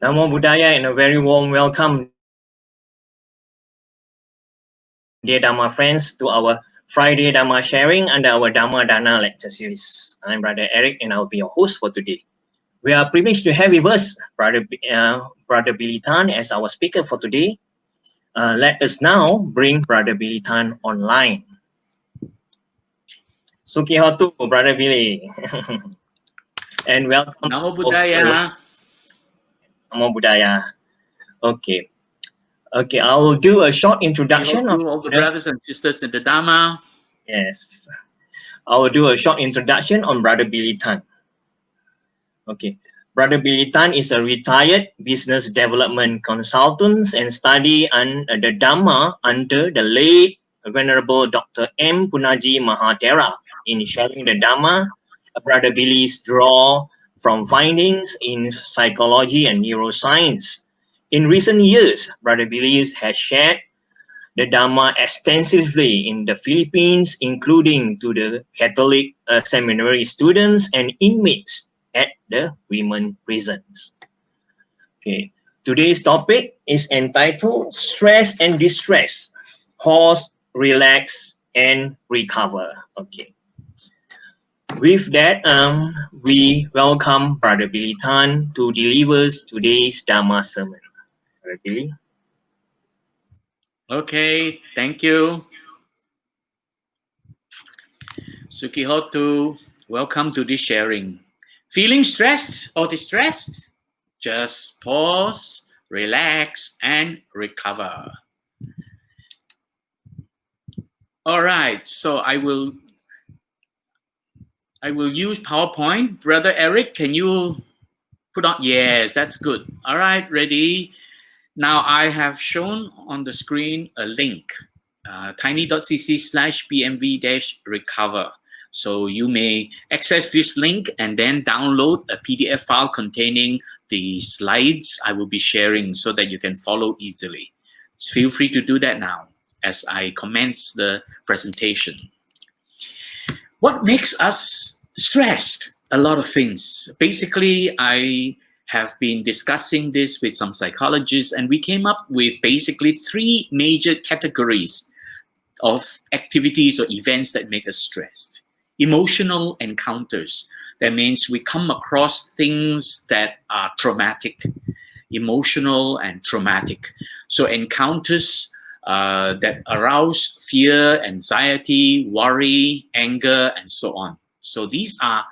Namo Buddhaya and a very warm welcome, dear Dhamma friends, to our Friday Dhamma sharing under our Dhamma Dana lecture series. I'm Brother Eric and I'll be your host for today. We are privileged to have with us Brother Billy Tan as our speaker for today. Let us now bring Brother Billy Tan online. Suki Hotu, Brother Billy. And welcome. Namo Buddhaya. Namo Buddhaya. Okay. Okay, I will do a short introduction to all the brothers and sisters in the Dhamma. Yes. I will do a short introduction on Brother Billy Tan. Okay. Brother Billy Tan is a retired business development consultant and study the Dhamma under the late Venerable Dr. M. Punaji Mahathera. In sharing the Dhamma, Brother Billy's draw from findings in psychology and neuroscience. In recent years, Brother Billy has shared the Dhamma extensively in the Philippines, including to the Catholic seminary students and inmates at the women prisons. Okay, today's topic is entitled Stress and Distress, Pause, Relax, and Recover. Okay. With that, we welcome Brother Billy Tan to deliver today's Dhamma sermon. Brother Billy. Okay, thank you. Sukihotu, welcome to this sharing. Feeling stressed or distressed? Just pause, relax, and recover. All right, so I will use PowerPoint. Brother Eric, can you put on? Yes, that's good. All right, ready? Now I have shown on the screen a link, tiny.cc/bmv-recover. So you may access this link and then download a PDF file containing the slides I will be sharing so that you can follow easily. Feel free to do that now as I commence the presentation. What makes us stressed? A lot of things. Basically, I have been discussing this with some psychologists, and we came up with basically three major categories of activities or events that make us stressed. Emotional encounters. That means we come across things that are traumatic, emotional and traumatic. So encounters that arouse fear, anxiety, worry, anger, and so on. So these are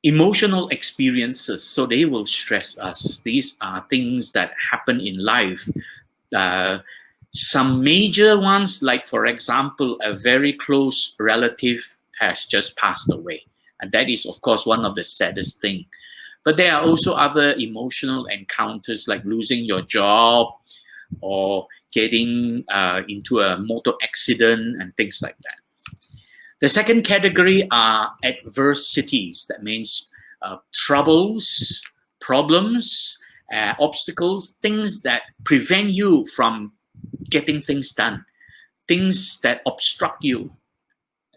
emotional experiences, so they will stress us. These are things that happen in life. Some major ones, like for example, a very close relative has just passed away. And that is, of course, one of the saddest things. But there are also other emotional encounters like losing your job or getting into a motor accident and things like that. The second category are adversities. That means troubles, problems, obstacles, things that prevent you from getting things done, things that obstruct you.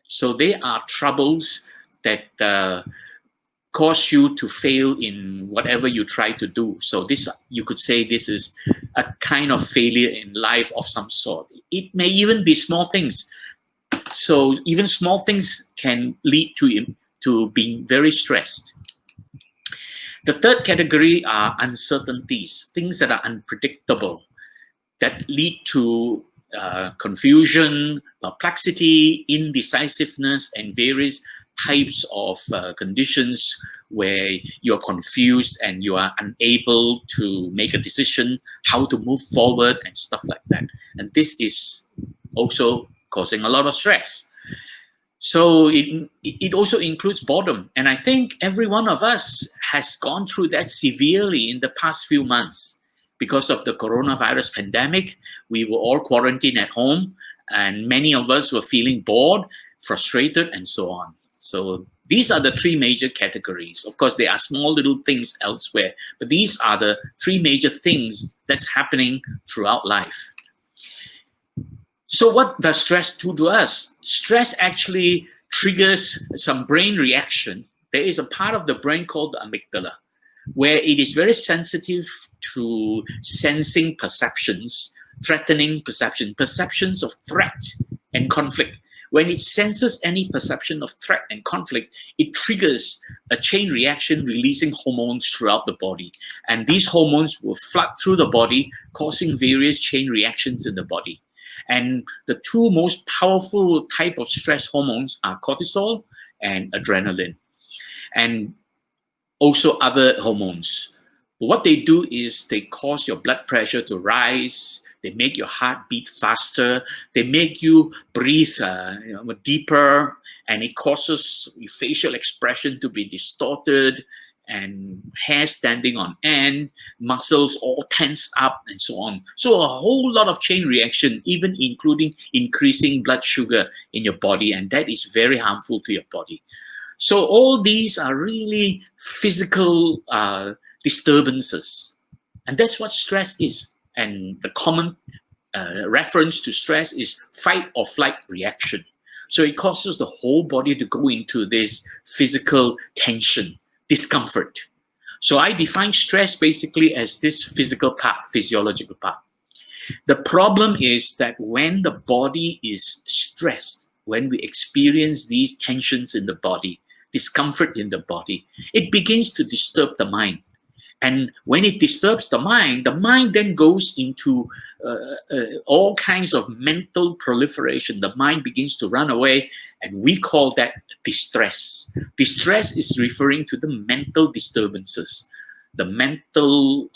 So they are troubles that cause you to fail in whatever you try to do. So this, you could say, this is a kind of failure in life of some sort. It may even be small things. So even small things can lead to being very stressed. The third category are uncertainties, things that are unpredictable, that lead to confusion, perplexity, indecisiveness, and various types of conditions where you're confused and you are unable to make a decision how to move forward and stuff like that. And this is also causing a lot of stress. So it also includes boredom. And I think every one of us has gone through that severely in the past few months. Because of the coronavirus pandemic, we were all quarantined at home, and many of us were feeling bored, frustrated, and so on. So these are the three major categories. Of course, there are small little things elsewhere, but these are the three major things that's happening throughout life. So what does stress do to us? Stress actually triggers some brain reaction. There is a part of the brain called the amygdala, where it is very sensitive to sensing perceptions, threatening perceptions of threat and conflict. When it senses any perception of threat and conflict, it triggers a chain reaction releasing hormones throughout the body. And these hormones will flood through the body, causing various chain reactions in the body. And the two most powerful type of stress hormones are cortisol and adrenaline, and also other hormones. What they do is they cause your blood pressure to rise. They make your heart beat faster. They make you breathe deeper, and it causes your facial expression to be distorted, and hair standing on end, muscles all tensed up, and so on. So a whole lot of chain reaction, even including increasing blood sugar in your body, and that is very harmful to your body. So all these are really physical disturbances, and that's what stress is. And the common reference to stress is fight or flight reaction. So it causes the whole body to go into this physical tension, discomfort. So I define stress basically as this physical part, physiological part. The problem is that when the body is stressed, when we experience these tensions in the body, discomfort in the body, it begins to disturb the mind. And when it disturbs the mind then goes into all kinds of mental proliferation. The mind begins to run away, and we call that distress. Distress is referring to the mental disturbances, the mental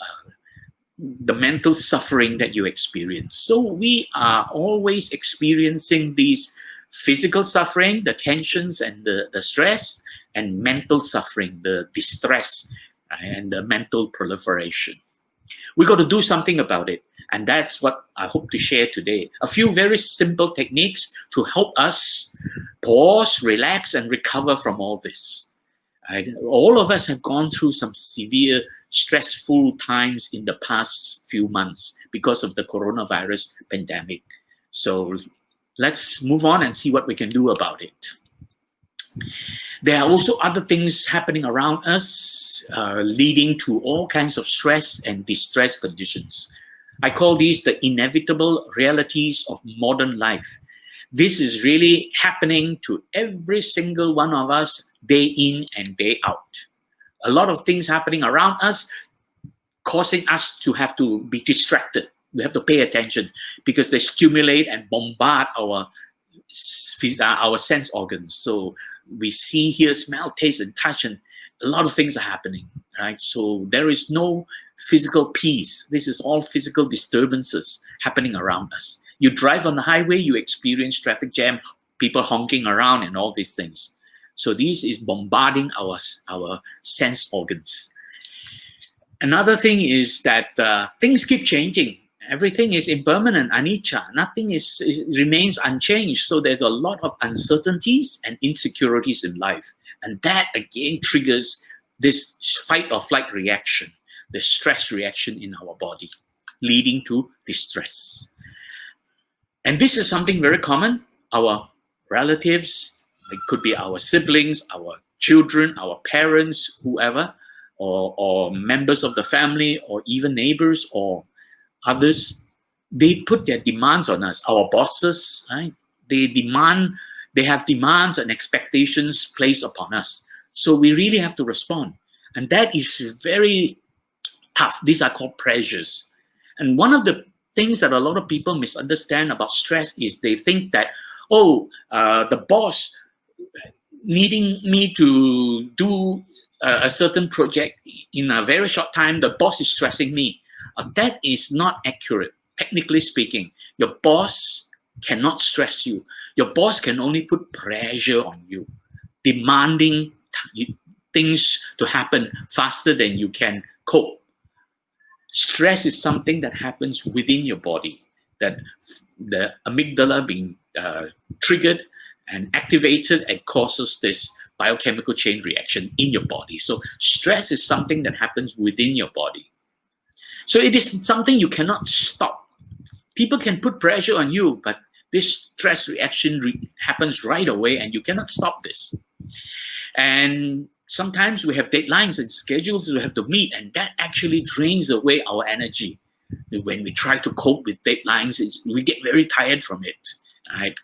suffering that you experience. So we are always experiencing these physical suffering, the tensions and the stress, and mental suffering, the distress and the mental proliferation. We got to do something about it. And that's what I hope to share today. A few very simple techniques to help us pause, relax, and recover from all this. All of us have gone through some severe, stressful times in the past few months because of the coronavirus pandemic. So let's move on and see what we can do about it. There are also other things happening around us, leading to all kinds of stress and distress conditions. I call these the inevitable realities of modern life. This is really happening to every single one of us day in and day out. A lot of things happening around us, causing us to have to be distracted. We have to pay attention because they stimulate and bombard our sense organs. So we see, hear, smell, taste, and touch, and a lot of things are happening, right? So there is no physical peace. This is all physical disturbances happening around us. You drive on the highway, you experience traffic jam, people honking around, and all these things. So this is bombarding our sense organs. Another thing is that things keep changing. Everything is impermanent, anicca. Nothing remains unchanged. So there's a lot of uncertainties and insecurities in life. And that again triggers this fight or flight reaction, the stress reaction in our body, leading to distress. And this is something very common. Our relatives, it could be our siblings, our children, our parents, whoever, or members of the family, or even neighbors, or others, they put their demands on us. Our bosses, right? They have demands and expectations placed upon us. So we really have to respond. And that is very tough. These are called pressures. And one of the things that a lot of people misunderstand about stress is they think that, the boss needing me to do a certain project in a very short time, the boss is stressing me. That is not accurate. Technically speaking, your boss cannot stress you. Your boss can only put pressure on you, demanding things to happen faster than you can cope. Stress is something that happens within your body, that the amygdala being triggered and activated and causes this biochemical chain reaction in your body. So stress is something that happens within your body. So it is something you cannot stop. People can put pressure on you, but this stress reaction happens right away and you cannot stop this. And Sometimes we have deadlines and schedules we have to meet, and that actually drains away our energy. When we try to cope with deadlines, we get very tired from it, right?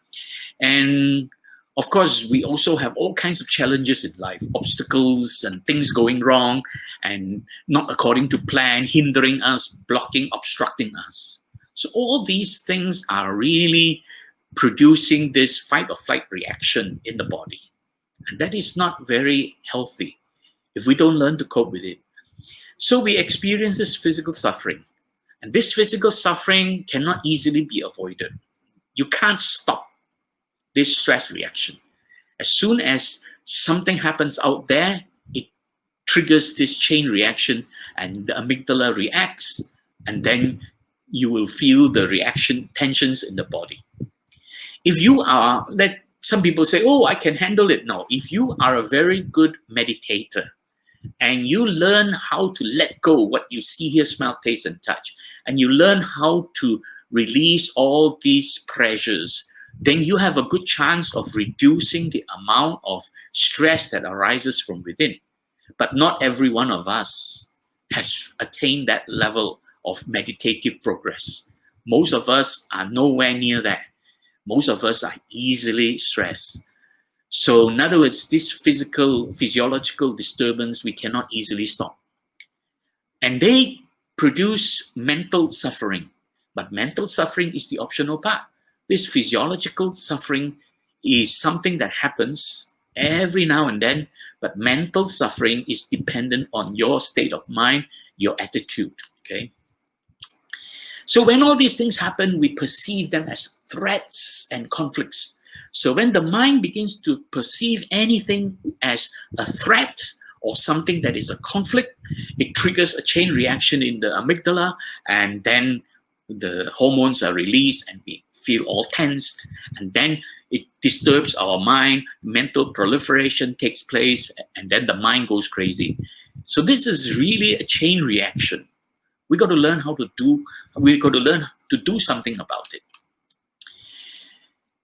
And of course, we also have all kinds of challenges in life, obstacles and things going wrong and not according to plan, hindering us, blocking, obstructing us. So all these things are really producing this fight or flight reaction in the body. And that is not very healthy if we don't learn to cope with it. So we experience this physical suffering. And this physical suffering cannot easily be avoided. You can't stop this stress reaction. As soon as something happens out there, it triggers this chain reaction and the amygdala reacts, and then you will feel the reaction tensions in the body. If you are, some people say, oh, I can handle it. No, if you are a very good meditator and you learn how to let go what you see, hear, smell, taste, and touch, and you learn how to release all these pressures, then you have a good chance of reducing the amount of stress that arises from within. But not every one of us has attained that level of meditative progress. Most of us are nowhere near that. Most of us are easily stressed. So in other words, this physiological disturbance, we cannot easily stop. And they produce mental suffering. But mental suffering is the optional part. This physiological suffering is something that happens every now and then, but mental suffering is dependent on your state of mind, your attitude, okay? So when all these things happen, we perceive them as threats and conflicts. So when the mind begins to perceive anything as a threat or something that is a conflict, it triggers a chain reaction in the amygdala, and then the hormones are released and we feel all tensed, and then it disturbs our mind, mental proliferation takes place, and then the mind goes crazy. So this is really a chain reaction. We got to learn to do something about it.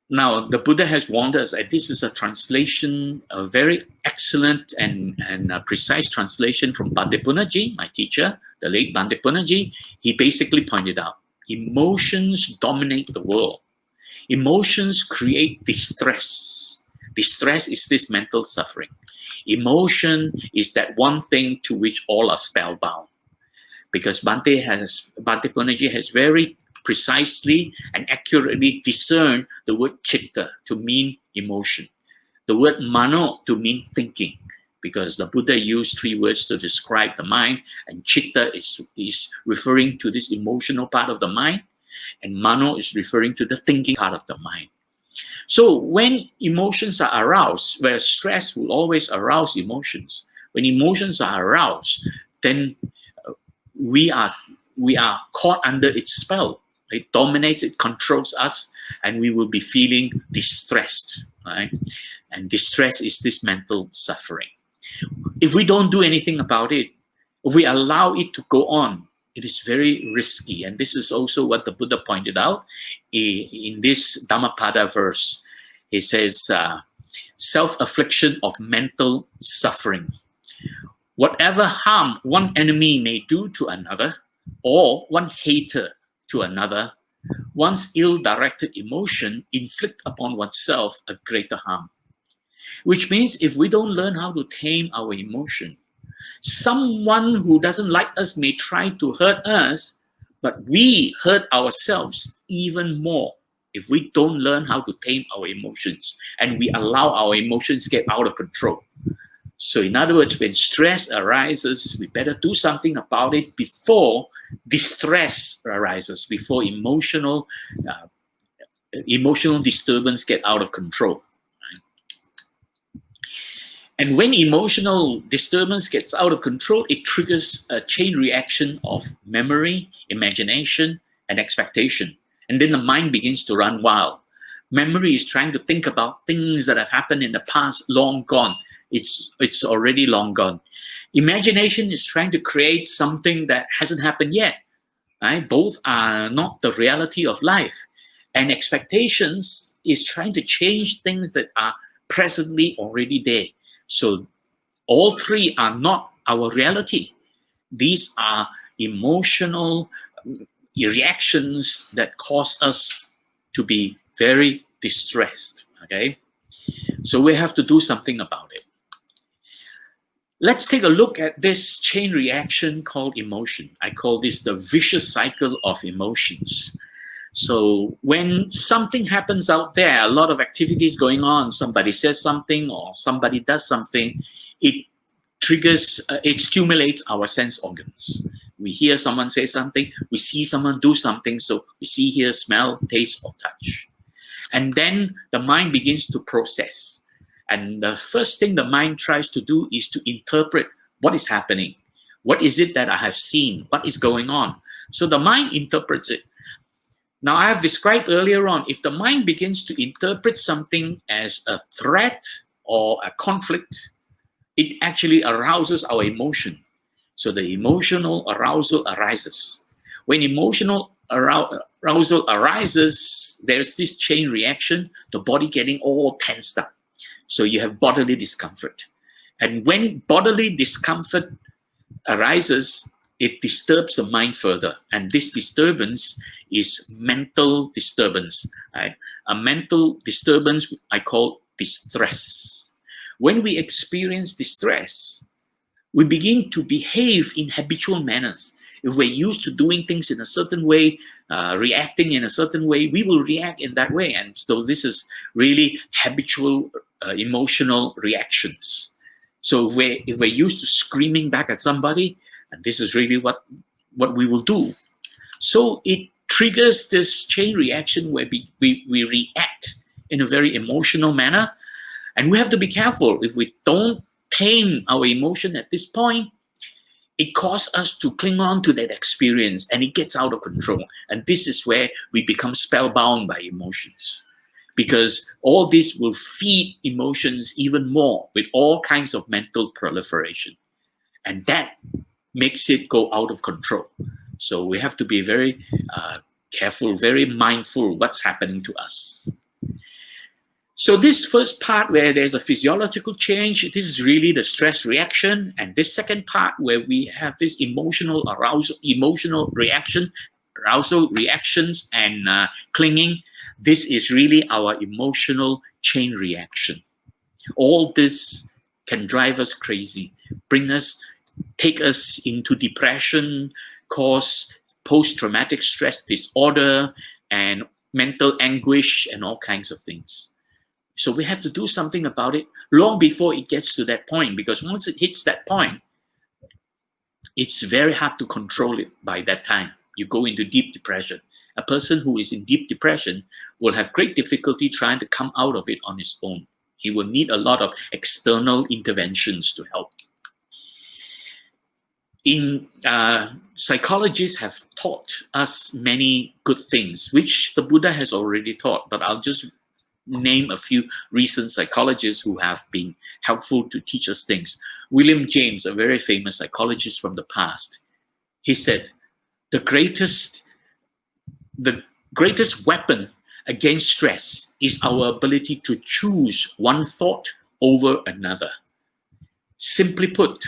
Now, the Buddha has warned us that this is a translation, a very excellent and precise translation from Bhante Punnaji, my teacher, the late Bhante Punnaji. He basically pointed out, emotions dominate the world. Emotions create distress. Distress is this mental suffering. Emotion is that one thing to which all are spellbound. Because Bhante Punnaji has very precisely and accurately discerned the word chitta to mean emotion, the word mano to mean thinking, because the Buddha used 3 words to describe the mind, and chitta is referring to this emotional part of the mind, and mano is referring to the thinking part of the mind. So when emotions are aroused, where stress will always arouse emotions, when emotions are aroused, then we are caught under its spell. It dominates, it controls us, and we will be feeling distressed, right? And distress is this mental suffering. If we don't do anything about it, if we allow it to go on, it is very risky. And this is also what the Buddha pointed out in this Dhammapada verse. He says, self-affliction of mental suffering. Whatever harm one enemy may do to another, or one hater to another, one's ill-directed emotion inflict upon oneself a greater harm. Which means if we don't learn how to tame our emotion, someone who doesn't like us may try to hurt us, but we hurt ourselves even more if we don't learn how to tame our emotions and we allow our emotions get out of control. So in other words, when stress arises, we better do something about it before distress arises, before emotional disturbance get out of control. Right? And when emotional disturbance gets out of control, it triggers a chain reaction of memory, imagination, and expectation. And then the mind begins to run wild. Memory is trying to think about things that have happened in the past, long gone. It's already long gone. Imagination is trying to create something that hasn't happened yet. Right? Both are not the reality of life. And expectations is trying to change things that are presently already there. So All three are not our reality. These are emotional reactions that cause us to be very distressed. Okay, so we have to do something about it. Let's take a look at this chain reaction called emotion. I call this the vicious cycle of emotions. So when something happens out there, a lot of activities going on, somebody says something or somebody does something, it triggers, it stimulates our sense organs. We hear someone say something, we see someone do something, so we see, hear, smell, taste, or touch. And then the mind begins to process. And the first thing the mind tries to do is to interpret what is happening. What is it that I have seen? What is going on? So the mind interprets it. Now, I have described earlier on, if the mind begins to interpret something as a threat or a conflict, it actually arouses our emotion. So the emotional arousal arises. When emotional arousal arises, there's this chain reaction, the body getting all tensed up. So you have bodily discomfort. And when bodily discomfort arises, it disturbs the mind further. And this disturbance is mental disturbance. Right? A mental disturbance I call distress. When we experience distress, we begin to behave in habitual manners. If we're used to doing things in a certain way, reacting in a certain way, we will react in that way. And so this is really habitual emotional reactions. So if we're used to screaming back at somebody, and this is really what we will do. So it triggers this chain reaction where we react in a very emotional manner. And we have to be careful. If we don't tame our emotion at this point, it causes us to cling on to that experience and it gets out of control. And this is where we become spellbound by emotions. Because all this will feed emotions even more with all kinds of mental proliferation. And that makes it go out of control. So we have to be very careful, very mindful what's happening to us. So this first part where there's a physiological change, this is really the stress reaction. And this second part where we have this emotional arousal, emotional reaction, arousal reactions and clinging, this is really our emotional chain reaction. All this can drive us crazy, take us into depression, cause post-traumatic stress disorder and mental anguish and all kinds of things. So we have to do something about it long before it gets to that point, because once it hits that point, it's very hard to control it by that time. You go into deep depression. A person who is in deep depression will have great difficulty trying to come out of it on his own. He will need a lot of external interventions to help. Psychologists have taught us many good things, which the Buddha has already taught, but I'll just name a few recent psychologists who have been helpful to teach us things. William James, a very famous psychologist from the past, he said, the greatest weapon against stress is our ability to choose one thought over another. Simply put,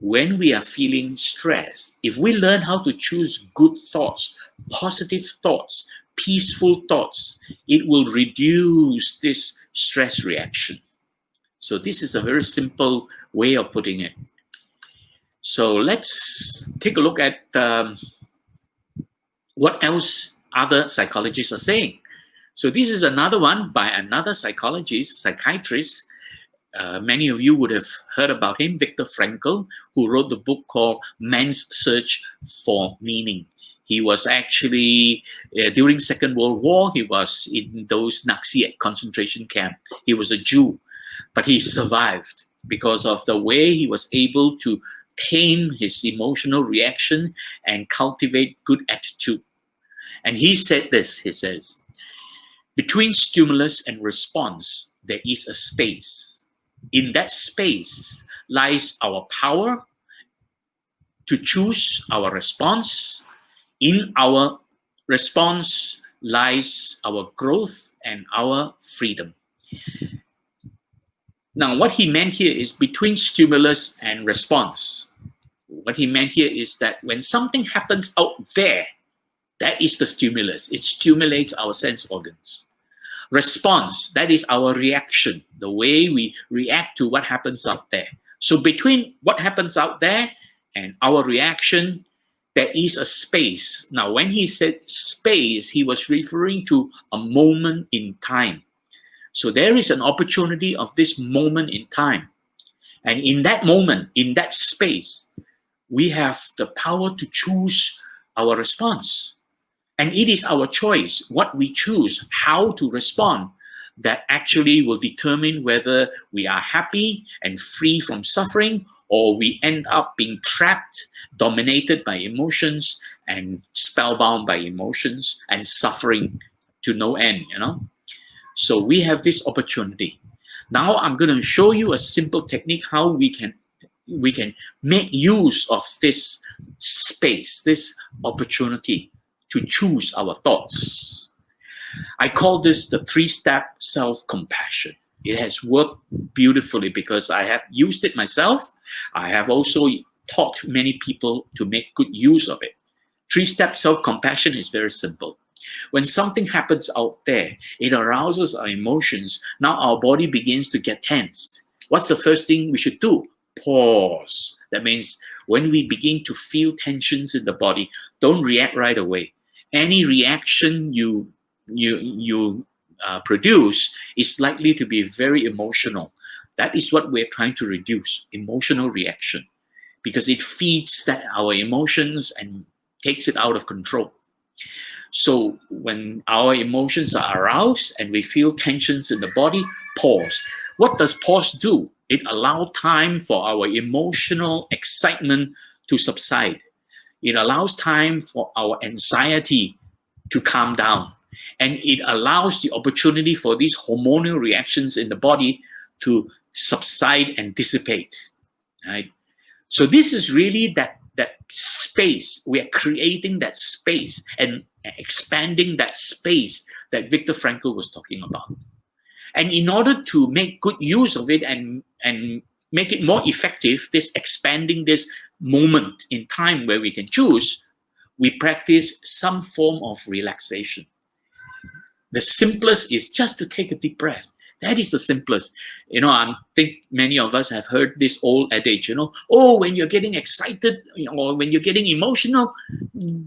when we are feeling stress, if we learn how to choose good thoughts, positive thoughts, peaceful thoughts, it will reduce this stress reaction. So this is a very simple way of putting it. So let's take a look at what else other psychologists are saying. So this is another one by another psychiatrist. Many of you would have heard about him, Viktor Frankl, who wrote the book called Man's Search for Meaning. He was actually, during Second World War, he was in those Nazi concentration camp. He was a Jew, but he survived because of the way he was able to tame his emotional reaction and cultivate good attitude. And he said this, he says, between stimulus and response, there is a space. In that space lies our power to choose our response. In our response lies our growth and our freedom. Now, what he meant here is between stimulus and response. What he meant here is that when something happens out there, that is the stimulus. It stimulates our sense organs. Response, that is our reaction, the way we react to what happens out there. So between what happens out there and our reaction, there is a space. Now, when he said space, he was referring to a moment in time. So there is an opportunity of this moment in time. And in that moment, in that space, we have the power to choose our response. And it is our choice, what we choose, how to respond, that actually will determine whether we are happy and free from suffering, or we end up being trapped, dominated by emotions, and spellbound by emotions, and suffering to no end, So we have this opportunity. Now I'm going to show you a simple technique how we can make use of this space, this opportunity to choose our thoughts. I call this the 3-step self-compassion. It has worked beautifully because I have used it myself. I have also taught many people to make good use of it. 3-step self-compassion is very simple. When something happens out there, it arouses our emotions. Now our body begins to get tensed. What's the first thing we should do? Pause. That means when we begin to feel tensions in the body, don't react right away. Any reaction you produce is likely to be very emotional. That is what we're trying to reduce, emotional reaction, because it feeds our emotions and takes it out of control. So when our emotions are aroused and we feel tensions in the body, pause. What does pause do? It allows time for our emotional excitement to subside. It allows time for our anxiety to calm down. And it allows the opportunity for these hormonal reactions in the body to subside and dissipate. Right? So this is really that space. We are creating that space and expanding that space that Viktor Frankl was talking about. And in order to make good use of it and make it more effective, this expanding this moment in time where we can choose, we practice some form of relaxation. The simplest is just to take a deep breath. That is the simplest. I think many of us have heard this old adage, when you're getting excited or when you're getting emotional,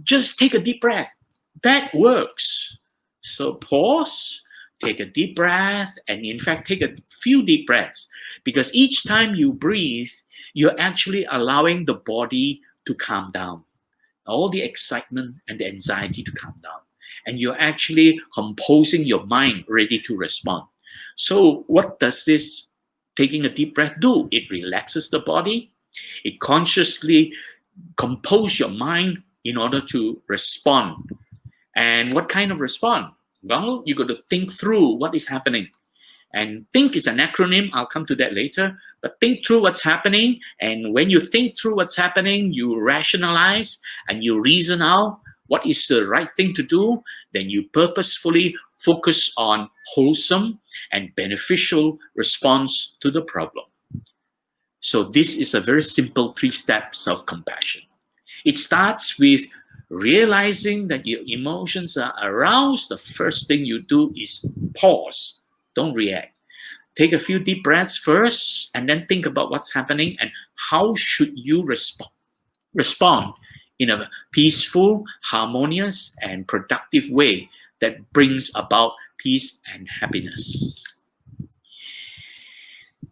just take a deep breath. That works. So pause, take a deep breath, and in fact, take a few deep breaths, because each time you breathe, you're actually allowing the body to calm down, all the excitement and the anxiety to calm down. And you're actually composing your mind ready to respond. So what does this taking a deep breath do? It relaxes the body. It consciously composes your mind in order to respond. And what kind of respond? Well, you got to think through what is happening. And think is an acronym. I'll come to that later. But think through what's happening. And when you think through what's happening, you rationalize and you reason out what is the right thing to do. Then you purposefully focus on wholesome and beneficial response to the problem. So this is a very simple 3-step self-compassion. It starts with realizing that your emotions are aroused. The first thing you do is pause. Don't react. Take a few deep breaths first, and then think about what's happening and how should you respond in a peaceful, harmonious, and productive way that brings about peace and happiness.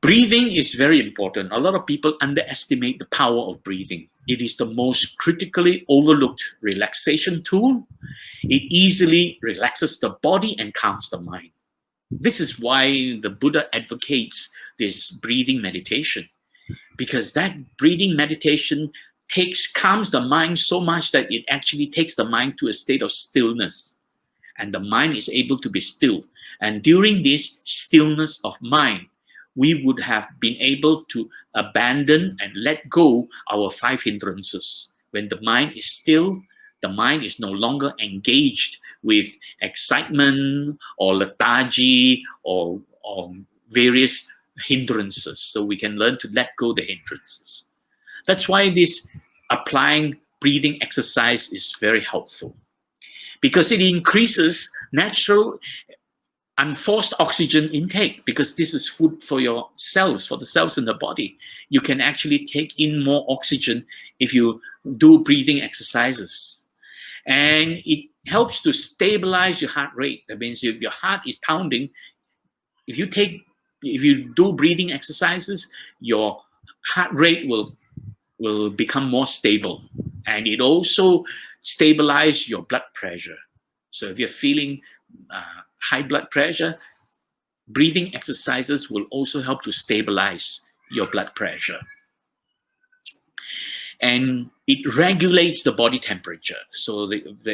Breathing is very important. A lot of people underestimate the power of breathing. It is the most critically overlooked relaxation tool. It easily relaxes the body and calms the mind. This is why the Buddha advocates this breathing meditation, because that breathing meditation calms the mind so much that it actually takes the mind to a state of stillness, and the mind is able to be still. And during this stillness of mind, we would have been able to abandon and let go our 5 hindrances. When the mind is still, the mind is no longer engaged with excitement or lethargy or various hindrances, so we can learn to let go the hindrances. That's why this applying breathing exercise is very helpful, because it increases natural unforced oxygen intake, because this is food for your cells, for the cells in the body. You can actually take in more oxygen if you do breathing exercises. And it helps to stabilize your heart rate. That means if your heart is pounding, if you do breathing exercises, your heart rate will become more stable. And it also stabilizes your blood pressure. So if you're feeling high blood pressure, breathing exercises will also help to stabilize your blood pressure. And it regulates the body temperature. So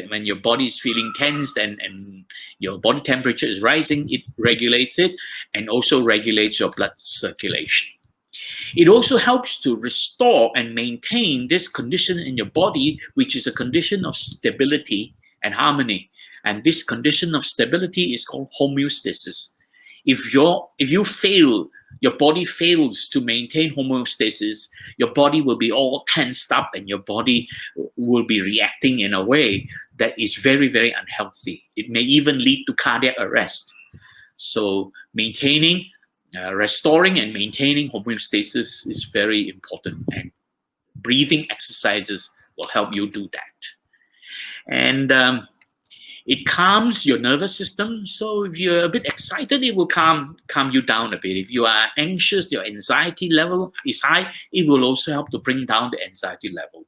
when your body is feeling tensed and your body temperature is rising, it regulates it, and also regulates your blood circulation. It also helps to restore and maintain this condition in your body, which is a condition of stability and harmony. And this condition of stability is called homeostasis. If your body fails to maintain homeostasis, your body will be all tensed up, and your body will be reacting in a way that is very, very unhealthy. It may even lead to cardiac arrest. So restoring and maintaining homeostasis is very important, and breathing exercises will help you do that. And it calms your nervous system. So if you're a bit excited, it will calm you down a bit. If you are anxious, your anxiety level is high, it will also help to bring down the anxiety level.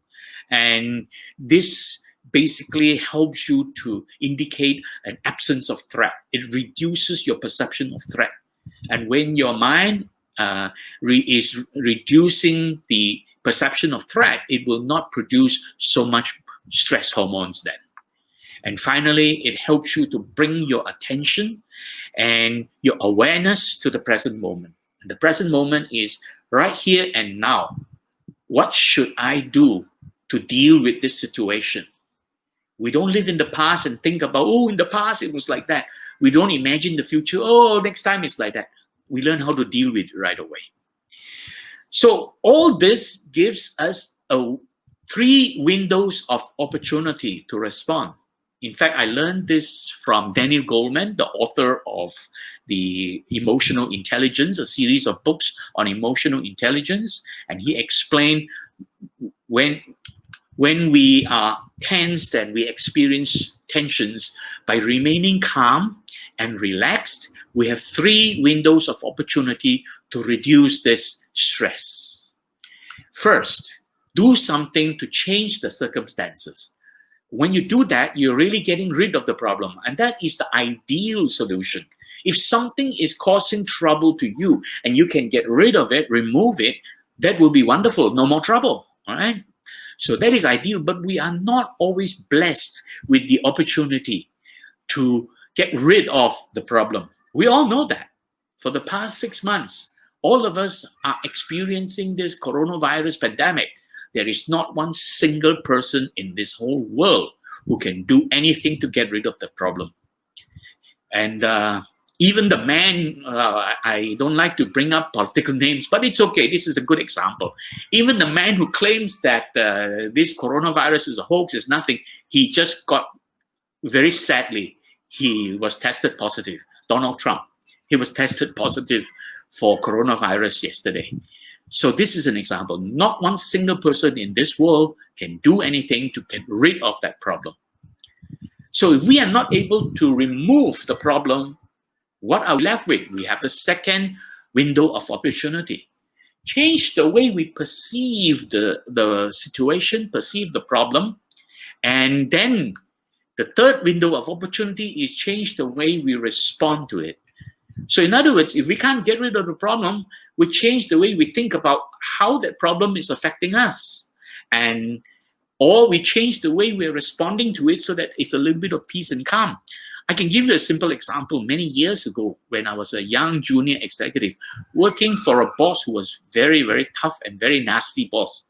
And this basically helps you to indicate an absence of threat. It reduces your perception of threat. And when your mind is reducing the perception of threat, it will not produce so much stress hormones then. And finally, it helps you to bring your attention and your awareness to the present moment. And the present moment is right here and now. What should I do to deal with this situation? We don't live in the past and think about, oh, in the past it was like that. We don't imagine the future, oh, next time it's like that. We learn how to deal with it right away. So all this gives us 3 windows of opportunity to respond. In fact, I learned this from Daniel Goleman, the author of the Emotional Intelligence, a series of books on emotional intelligence. And he explained when we are tensed and we experience tensions, by remaining calm and relaxed, we have 3 windows of opportunity to reduce this stress. First, do something to change the circumstances. When you do that, you're really getting rid of the problem. And that is the ideal solution. If something is causing trouble to you and you can get rid of it, remove it, that will be wonderful. No more trouble. All right. So that is ideal, but we are not always blessed with the opportunity to get rid of the problem. We all know that. For the past 6 months, all of us are experiencing this coronavirus pandemic. There is not one single person in this whole world who can do anything to get rid of the problem. And even the man, I don't like to bring up political names, but it's okay. This is a good example. Even the man who claims that this coronavirus is a hoax, is nothing, he just got, very sadly, he was tested positive. Donald Trump, he was tested positive for coronavirus yesterday. So this is an example. Not one single person in this world can do anything to get rid of that problem. So if we are not able to remove the problem, what are we left with? We have the second window of opportunity. Change the way we perceive the situation, perceive the problem. And then the third window of opportunity is change the way we respond to it. So in other words, if we can't get rid of the problem, we change the way we think about how that problem is affecting us. Or we change the way we're responding to it so that it's a little bit of peace and calm. I can give you a simple example. Many years ago, when I was a young junior executive, working for a boss who was very, very tough and very nasty boss.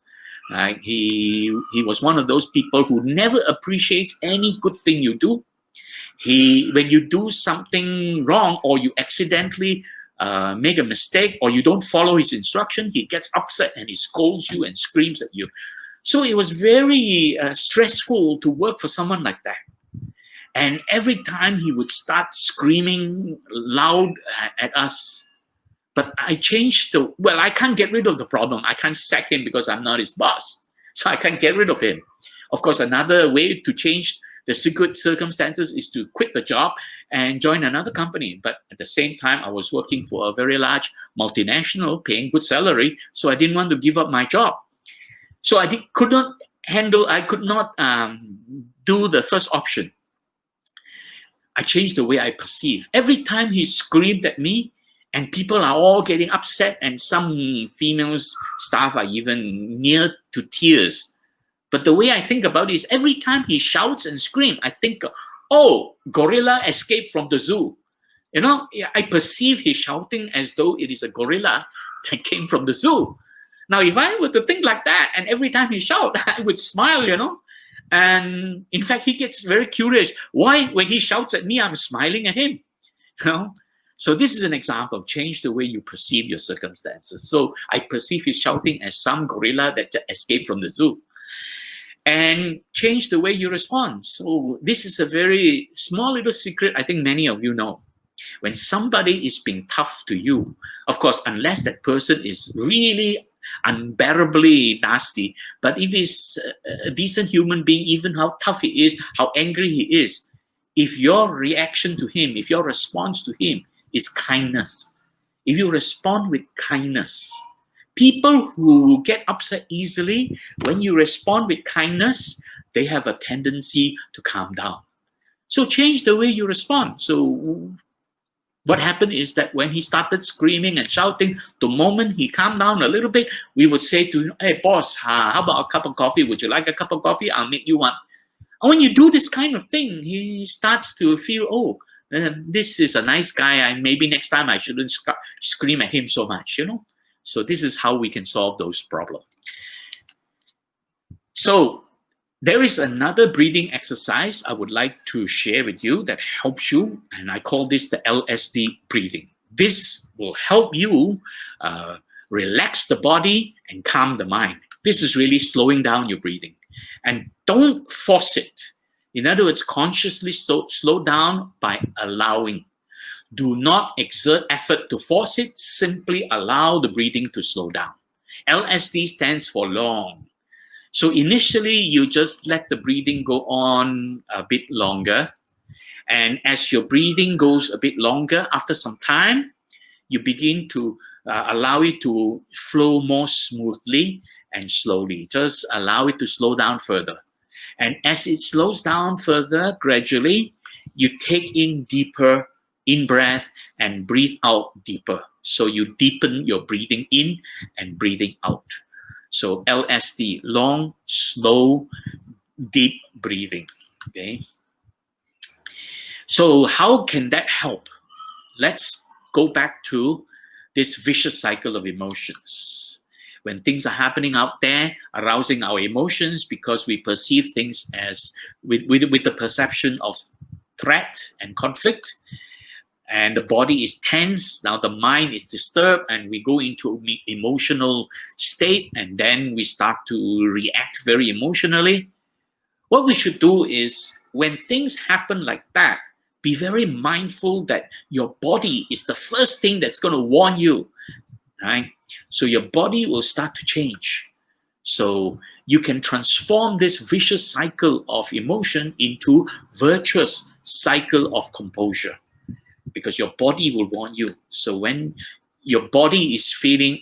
He was one of those people who never appreciates any good thing you do. When you do something wrong or you accidentally make a mistake or you don't follow his instruction, he gets upset and he scolds you and screams at you. So it was very stressful to work for someone like that. And every time he would start screaming loud at us. But I changed I can't get rid of the problem. I can't sack him because I'm not his boss. So I can't get rid of him. Of course, another way to change the circumstances is to quit the job and join another company. But at the same time, I was working for a very large multinational paying good salary. So I didn't want to give up my job. So I could not do the first option. I changed the way I perceive. Every time he screamed at me, and people are all getting upset, and some female staff are even near to tears. But the way I think about it is every time he shouts and screams, I think, oh, gorilla escaped from the zoo. You know, I perceive his shouting as though it is a gorilla that came from the zoo. Now, if I were to think like that, and every time he shouts, I would smile, you know. And in fact, he gets very curious. Why, when he shouts at me, I'm smiling at him? You know. So this is an example. Change the way you perceive your circumstances. So I perceive his shouting as some gorilla that escaped from the zoo. And change the way you respond. So this is a very small little secret I think many of you know. When somebody is being tough to you, of course, unless that person is really unbearably nasty, but if he's a decent human being, even how tough he is, how angry he is, if your reaction to him, if your response to him is kindness, if you respond with kindness, people who get upset easily, when you respond with kindness, they have a tendency to calm down. So change the way you respond. So what happened is that when he started screaming and shouting, the moment he calmed down a little bit, we would say to him, hey, boss, how about a cup of coffee? Would you like a cup of coffee? I'll make you one. And when you do this kind of thing, he starts to feel, oh, this is a nice guy, and maybe next time I shouldn't scream at him so much, you know. So this is how we can solve those problems. So there is another breathing exercise I would like to share with you that helps you, and I call this the LSD breathing. This will help you relax the body and calm the mind. This is really slowing down your breathing. And don't force it. In other words, consciously slow down by allowing. Do not exert effort to force it. Simply allow the breathing to slow down. LSD stands for long. So initially, you just let the breathing go on a bit longer. And as your breathing goes a bit longer, after some time, you begin to allow it to flow more smoothly and slowly. Just allow it to slow down further. And as it slows down further, gradually, you take in deeper in-breath and breathe out deeper. So you deepen your breathing in and breathing out. So LSD, long, slow, deep breathing. Okay. So how can that help? Let's go back to this vicious cycle of emotions. When things are happening out there, arousing our emotions because we perceive things as with the perception of threat and conflict, and the body is tense, now the mind is disturbed, and we go into an emotional state, and then we start to react very emotionally. What we should do is, when things happen like that, be very mindful that your body is the first thing that's going to warn you, right? So your body will start to change. So you can transform this vicious cycle of emotion into virtuous cycle of composure, because your body will warn you. So when your body is feeling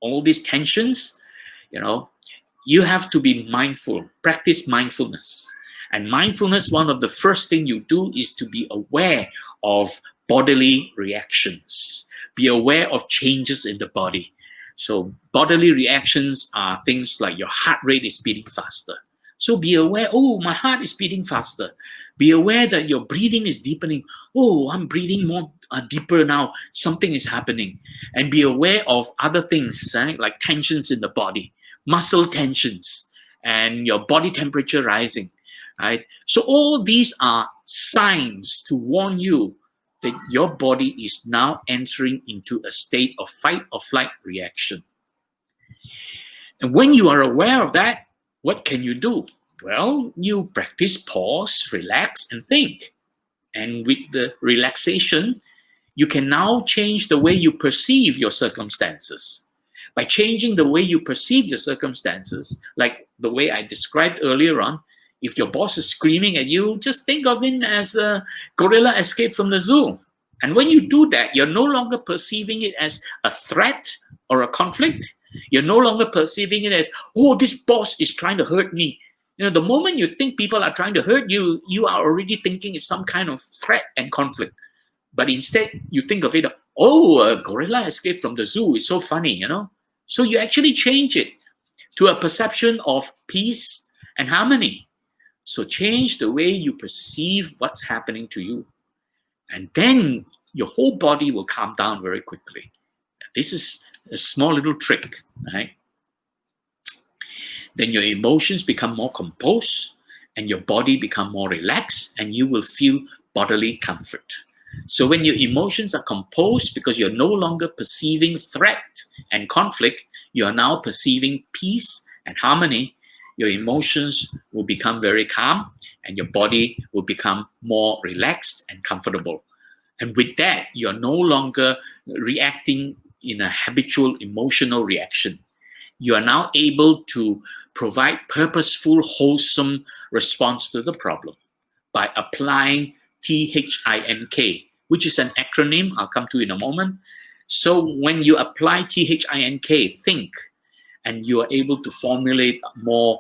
all these tensions, you know, you have to be mindful, practice mindfulness. And mindfulness, one of the first things you do is to be aware of bodily reactions. Be aware of changes in the body. So bodily reactions are things like your heart rate is beating faster. So be aware, oh, my heart is beating faster. Be aware that your breathing is deepening. Oh, I'm breathing more deeper now. Something is happening. And be aware of other things, right? Like tensions in the body, muscle tensions, and your body temperature rising, right? So all these are signs to warn you that your body is now entering into a state of fight or flight reaction. And when you are aware of that, what can you do? Well, you practice pause, relax, and think. And with the relaxation, you can now change the way you perceive your circumstances. By changing the way you perceive your circumstances, like the way I described earlier on, if your boss is screaming at you, just think of it as a gorilla escape from the zoo. And when you do that, you're no longer perceiving it as a threat or a conflict. You're no longer perceiving it as, oh, this boss is trying to hurt me. The moment you think people are trying to hurt you, you are already thinking it's some kind of threat and conflict. But instead, you think of it, oh, a gorilla escaped from the zoo. It's so funny, So you actually change it to a perception of peace and harmony. So change the way you perceive what's happening to you. And then your whole body will calm down very quickly. This is a small little trick, right? Then your emotions become more composed and your body become more relaxed and you will feel bodily comfort. So when your emotions are composed, because you're no longer perceiving threat and conflict, you are now perceiving peace and harmony, your emotions will become very calm and your body will become more relaxed and comfortable. And with that, you're no longer reacting in a habitual emotional reaction. You are now able to provide purposeful, wholesome response to the problem by applying THINK, which is an acronym I'll come to in a moment. So when you apply THINK, think, and you are able to formulate a more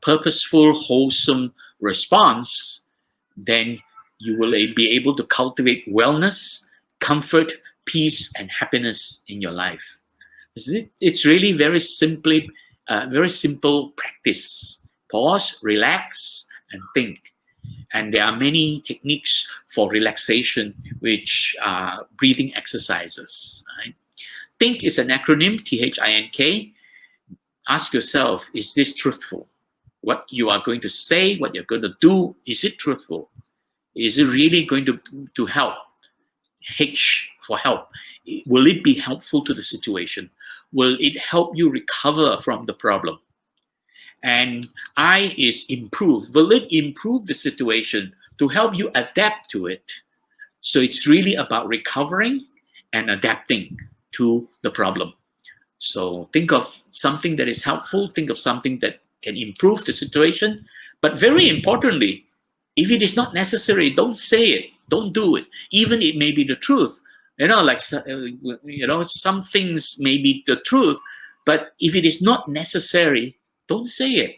purposeful, wholesome response, then you will be able to cultivate wellness, comfort, peace, and happiness in your life. It's really very simple practice. Pause, relax, and think. And there are many techniques for relaxation, which are breathing exercises. Right? Think is an acronym, THINK. Ask yourself, is this truthful? What you are going to say, what you're going to do, is it truthful? Is it really going to help? H for help. Will it be helpful to the situation? Will it help you recover from the problem? And I is improve. Will it improve the situation to help you adapt to it? So it's really about recovering and adapting to the problem. So think of something that is helpful. Think of something that can improve the situation. But very importantly, if it is not necessary, don't say it. Don't do it. Even it may be the truth. Some things may be the truth. But if it is not necessary, don't say it,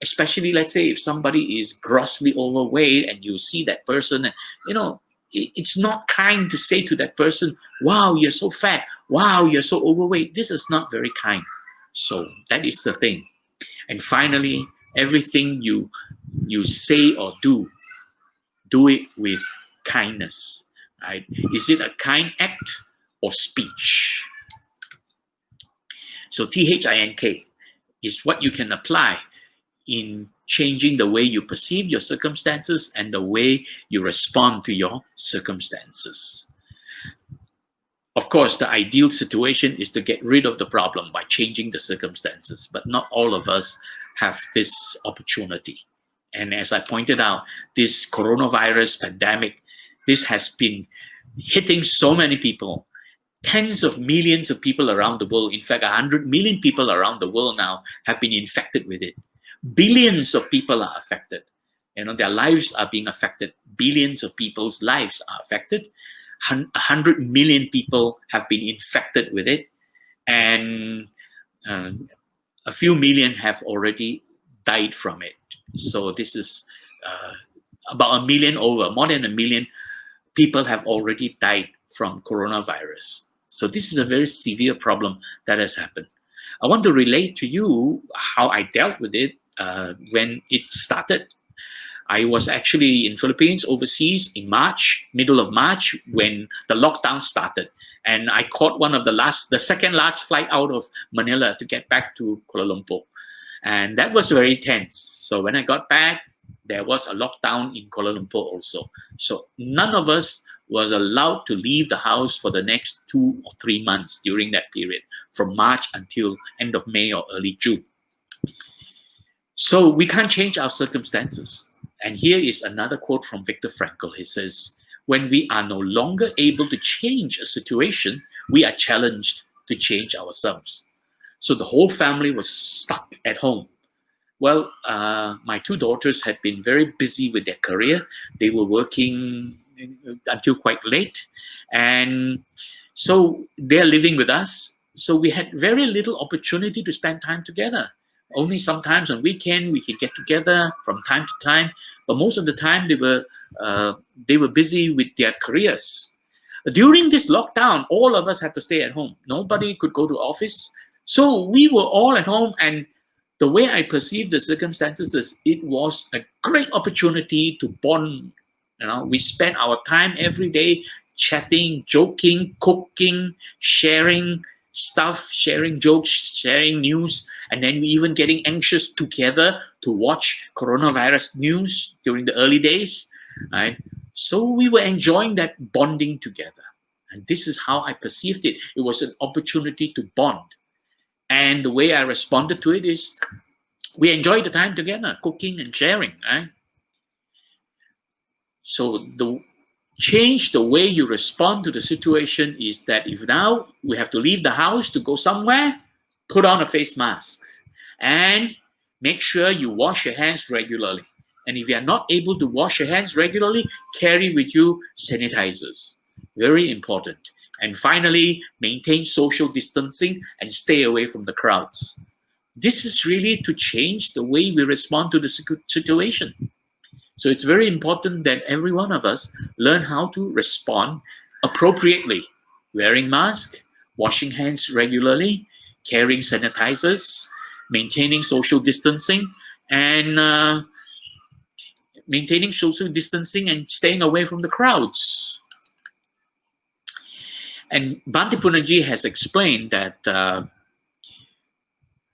Especially, let's say, if somebody is grossly overweight and you see that person, it's not kind to say to that person, wow, you're so fat. Wow, you're so overweight. This is not very kind. So that is the thing. And finally, everything you say or do it with kindness. Right? Is it a kind act or speech? So THINK is what you can apply in changing the way you perceive your circumstances and the way you respond to your circumstances. Of course, the ideal situation is to get rid of the problem by changing the circumstances, but not all of us have this opportunity. And as I pointed out, this coronavirus pandemic, this has been hitting so many people. Tens of millions of people around the world, in fact, 100 million people around the world now have been infected with it. Billions of people are affected. Their lives are being affected. Billions of people's lives are affected. 100 million people have been infected with it. And a few million have already died from it. So this is about a million over, more than a million people have already died from coronavirus. So this is a very severe problem that has happened. I want to relate to you how I dealt with it when it started. I was actually in Philippines, overseas in March, middle of March, when the lockdown started. And I caught the second last flight out of Manila to get back to Kuala Lumpur. And that was very tense. So when I got back, there was a lockdown in Kuala Lumpur also. So none of us was allowed to leave the house for the next 2 or 3 months during that period, from March until end of May or early June. So we can't change our circumstances. And here is another quote from Viktor Frankl. He says, when we are no longer able to change a situation, we are challenged to change ourselves. So the whole family was stuck at home. Well, my 2 daughters had been very busy with their career. They were working until quite late. And so they're living with us. So we had very little opportunity to spend time together. Only sometimes on weekend we could get together from time to time. But most of the time they were busy with their careers. During this lockdown, all of us had to stay at home. Nobody could go to office. So we were all at home, and the way I perceived the circumstances is it was a great opportunity to bond. We spent our time every day chatting, joking, cooking, sharing stuff, sharing jokes, sharing news, and then we even getting anxious together to watch coronavirus news during the early days, right? So we were enjoying that bonding together. And this is how I perceived it. It was an opportunity to bond. And the way I responded to it is we enjoyed the time together, cooking and sharing, right? So change the way you respond to the situation is that if now we have to leave the house to go somewhere, put on a face mask and make sure you wash your hands regularly. And if you are not able to wash your hands regularly, carry with you sanitizers. Very important. And finally, maintain social distancing and stay away from the crowds. This is really to change the way we respond to the situation. So it's very important that every one of us learn how to respond appropriately. Wearing masks, washing hands regularly, carrying sanitizers, maintaining social distancing, and staying away from the crowds. And Bhante Punnaji has explained that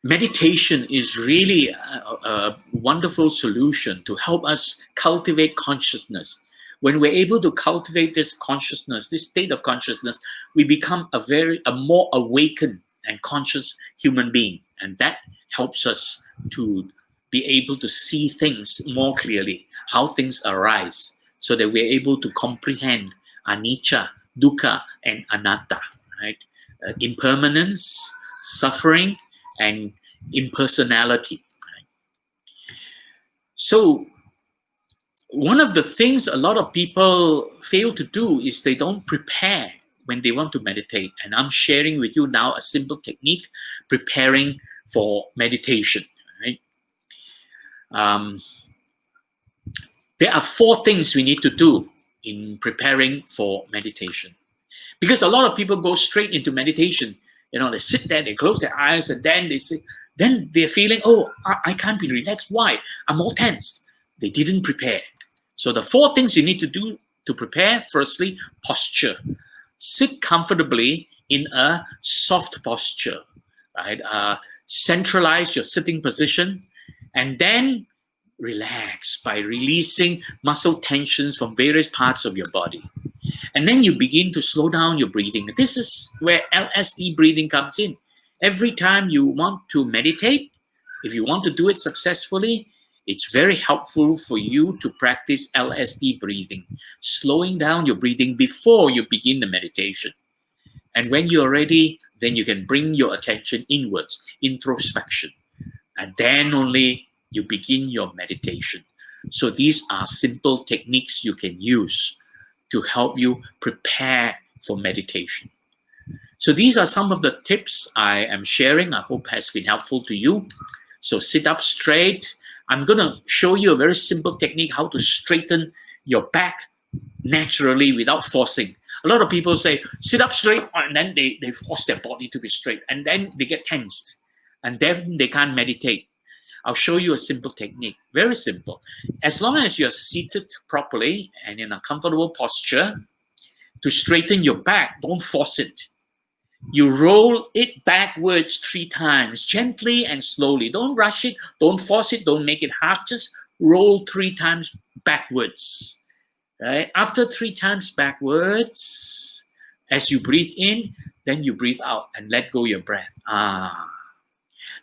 meditation is really a wonderful solution to help us cultivate consciousness. When we're able to cultivate this consciousness, this state of consciousness, we become a more awakened and conscious human being. And that helps us to be able to see things more clearly, how things arise, so that we're able to comprehend anicca, dukkha, and anatta, right? Impermanence, suffering, and impersonality. Right? So one of the things a lot of people fail to do is they don't prepare when they want to meditate. And I'm sharing with you now a simple technique, preparing for meditation. Right? There are 4 things we need to do in preparing for meditation. Because a lot of people go straight into meditation. They sit there, they close their eyes, and then they're feeling, oh, I can't be relaxed. Why? I'm all tense. They didn't prepare. So the 4 things you need to do to prepare: firstly, posture. Sit comfortably in a soft posture, right? Centralize your sitting position, and then relax by releasing muscle tensions from various parts of your body. And then you begin to slow down your breathing. This is where LSD breathing comes in. Every time you want to meditate, if you want to do it successfully, it's very helpful for you to practice LSD breathing, slowing down your breathing before you begin the meditation. And when you're ready, then you can bring your attention inwards, introspection. And then only you begin your meditation. So these are simple techniques you can use to help you prepare for meditation. So these are some of the tips I am sharing. I hope has been helpful to you. So sit up straight. I'm going to show you a very simple technique how to straighten your back naturally without forcing. A lot of people say, sit up straight, and then they force their body to be straight, and then they get tensed, and then they can't meditate. I'll show you a simple technique, very simple. As long as you're seated properly and in a comfortable posture, to straighten your back, don't force it. You roll it backwards 3 times, gently and slowly. Don't rush it, don't force it, don't make it hard. Just roll 3 times backwards. right? After 3 times backwards, as you breathe in, then you breathe out and let go your breath.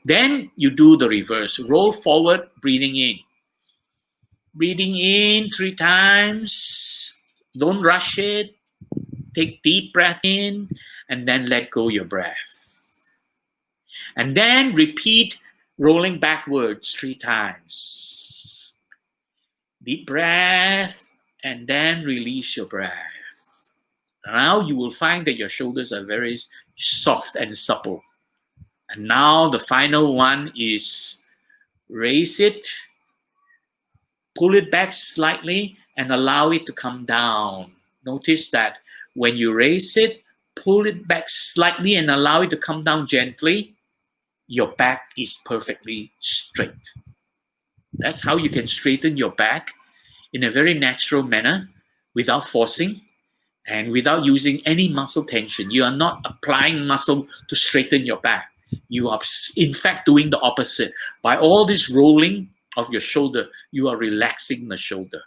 Then you do the reverse. Roll forward, breathing in. Breathing in 3 times. Don't rush it. Take deep breath in and then let go your breath. And then repeat rolling backwards 3 times. Deep breath and then release your breath. Now you will find that your shoulders are very soft and supple. And now the final one is raise it, pull it back slightly, and allow it to come down. Notice that when you raise it, pull it back slightly and allow it to come down gently, your back is perfectly straight. That's how you can straighten your back in a very natural manner without forcing and without using any muscle tension. You are not applying muscle to straighten your back. You are, in fact, doing the opposite. By all this rolling of your shoulder, you are relaxing the shoulder.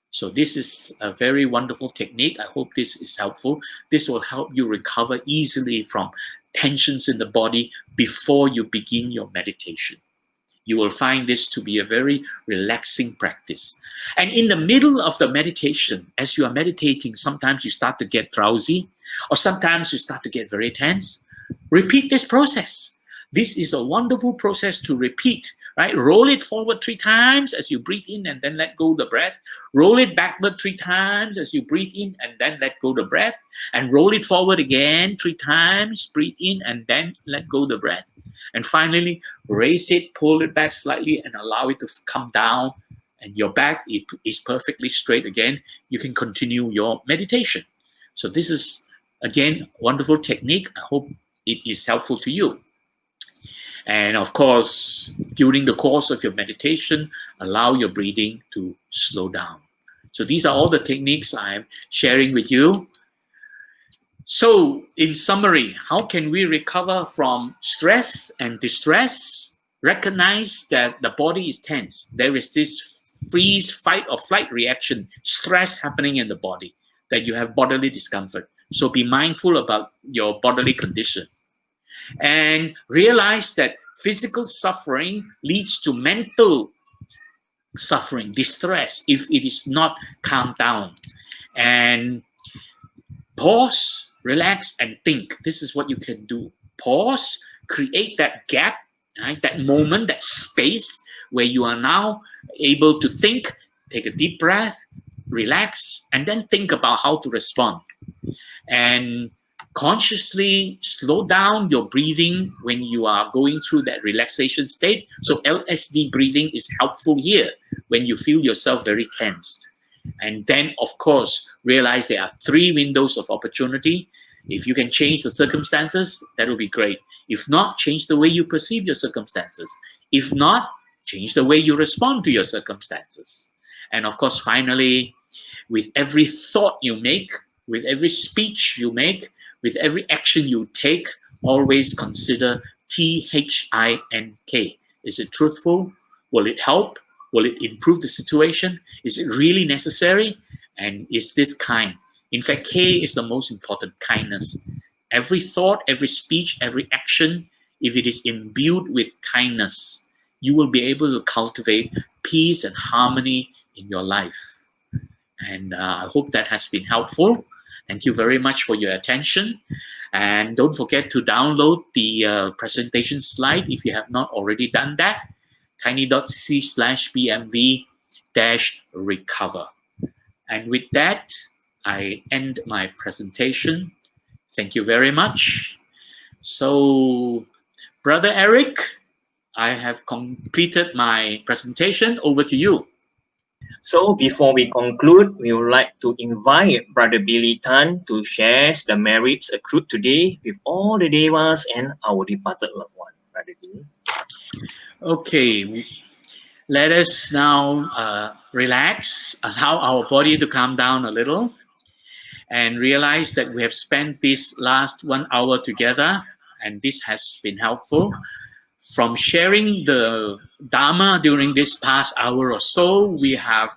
So this is a very wonderful technique. I hope this is helpful. This will help you recover easily from tensions in the body before you begin your meditation. You will find this to be a very relaxing practice. And in the middle of the meditation, as you are meditating, sometimes you start to get drowsy, or sometimes you start to get very tense. Repeat this process. This is a wonderful process to repeat, right? Roll it forward 3 times as you breathe in and then let go the breath. Roll it backward 3 times as you breathe in and then let go the breath. And roll it forward again 3 times, breathe in and then let go the breath. And finally, raise it, pull it back slightly and allow it to come down. And your back is perfectly straight again. You can continue your meditation. So this is, again, a wonderful technique. I hope it is helpful to you. And of course, during the course of your meditation, allow your breathing to slow down. So these are all the techniques I'm sharing with you. So in summary, how can we recover from stress and distress? Recognize that the body is tense. There is this freeze, fight, or flight reaction, stress happening in the body, that you have bodily discomfort. So be mindful about your bodily condition. And realize that physical suffering leads to mental suffering, distress, if it is not calmed down. And pause, relax, and think. This is what you can do. Pause, create that gap, right? That moment, that space where you are now able to think, take a deep breath, relax, and then think about how to respond. And consciously slow down your breathing when you are going through that relaxation state. So LSD breathing is helpful here when you feel yourself very tensed. And then, of course, realize there are 3 windows of opportunity. If you can change the circumstances, that will be great. If not, change the way you perceive your circumstances. If not, change the way you respond to your circumstances. And of course, finally, with every thought you make, with every speech you make, with every action you take, always consider THINK. Is it truthful? Will it help? Will it improve the situation? Is it really necessary? And is this kind? In fact, K is the most important, kindness. Every thought, every speech, every action, if it is imbued with kindness, you will be able to cultivate peace and harmony in your life. And I hope that has been helpful. Thank you very much for your attention. And don't forget to download the presentation slide if you have not already done that. tiny.cc/BMV-recover. And with that, I end my presentation. Thank you very much. So, Brother Eric, I have completed my presentation. Over to you. So before we conclude, we would like to invite Brother Billy Tan to share the merits accrued today with all the devas and our departed loved one. Brother Billy. Okay, let us now relax, allow our body to calm down a little, and realize that we have spent this last 1 hour together, and this has been helpful. From sharing the Dhamma during this past hour or so, we have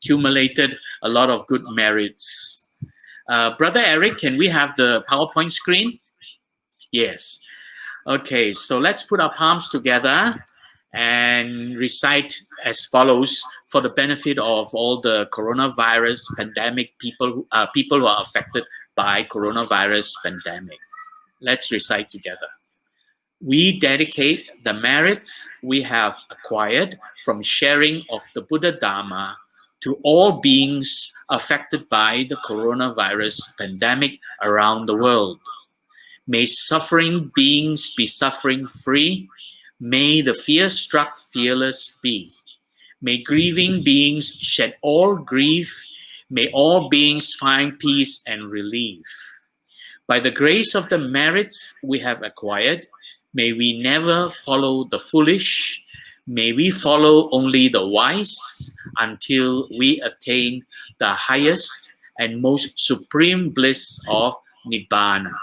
accumulated a lot of good merits. Brother Eric, can we have the PowerPoint screen? Yes. Okay, so let's put our palms together and recite as follows for the benefit of all the coronavirus pandemic people who are affected by coronavirus pandemic. Let's recite together. We dedicate the merits we have acquired from sharing of the Buddha Dhamma to all beings affected by the coronavirus pandemic around the world. May suffering beings be suffering free. May the fear-struck fearless be. May grieving beings shed all grief. May all beings find peace and relief. By the grace of the merits we have acquired, may we never follow the foolish. May we follow only the wise until we attain the highest and most supreme bliss of Nibbana.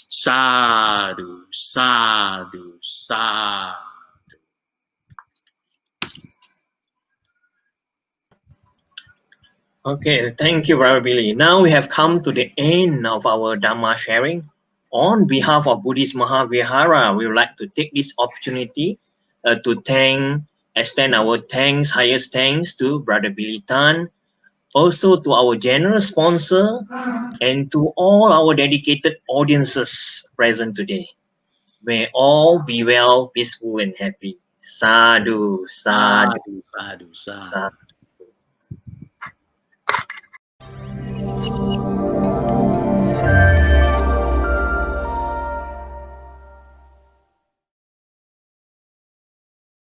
Sadhu, sadhu, sadhu. Okay, thank you, Brother Billy. Now we have come to the end of our Dhamma sharing. On behalf of Buddhist Mahavihara, we would like to take this opportunity to extend our highest thanks to Brother Billy Tan, also to our generous sponsor, and to all our dedicated audiences present today. May all be well, peaceful, and happy. Sadhu, sadhu, Sadhu, sadhu, sadhu. sadhu.